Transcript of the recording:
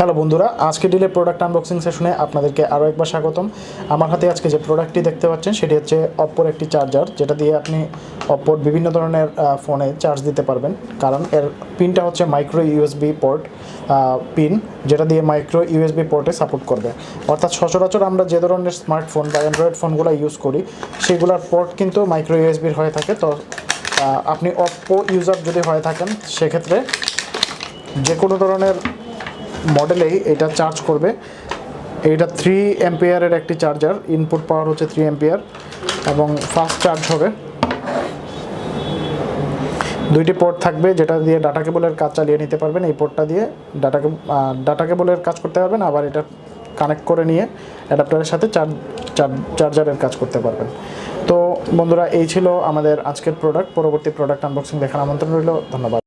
Hello বন্ধুরা, আজকে ডিলের product unboxing সেশনে আপনাদেরকে আরও একবার স্বাগতম। আমার হাতে আজকে যে প্রোডাক্টটি দেখতে পাচ্ছেন সেটি হচ্ছে অপ্পোর একটি চার্জার, যেটা দিয়ে আপনি অপ্পোর বিভিন্ন ধরনের ফোনে চার্জ দিতে পারবেন। কারণ এর পিনটা হচ্ছে মাইক্রো ইউএসবি পোর্ট পিন, যেটা দিয়ে মাইক্রো ইউএসবি পোর্টে সাপোর্ট করবে। অর্থাৎ সচরাচর আমরা যে ধরনের স্মার্টফোন বা অ্যান্ড্রয়েড ফোনগুলো ইউজ করি সেগুলোর পোর্ট কিন্তু মাইক্রো ইউএসবির হয়ে থাকে। তো আপনি অপ্পো ইউজার যদি হয়ে থাকেন সেক্ষেত্রে যে কোনো ধরনের মডেলেই এটা চার্জ করবে। এইটা 3 অ্যাম্পিয়ারের একটি চার্জার, ইনপুট পাওয়ার হচ্ছে 3 অ্যাম্পিয়ার এবং ফাস্ট চার্জ হবে। দুইটি পোর্ট থাকবে যেটা দিয়ে ডাটা কেবলের কাজ চালিয়ে নিতে পারবেন। এই পোর্টটা দিয়ে ডাটা কেবলের কাজ করতে পারবেন, আবার এটা কানেক্ট করে নিয়ে অ্যাডাপ্টারের সাথে চার্জারের কাজ করতে পারবেন। তো বন্ধুরা, এই ছিল আমাদের আজকের প্রোডাক্ট। পরবর্তী প্রোডাক্ট আনবক্সিং দেখার আমন্ত্রণ রইল। ধন্যবাদ।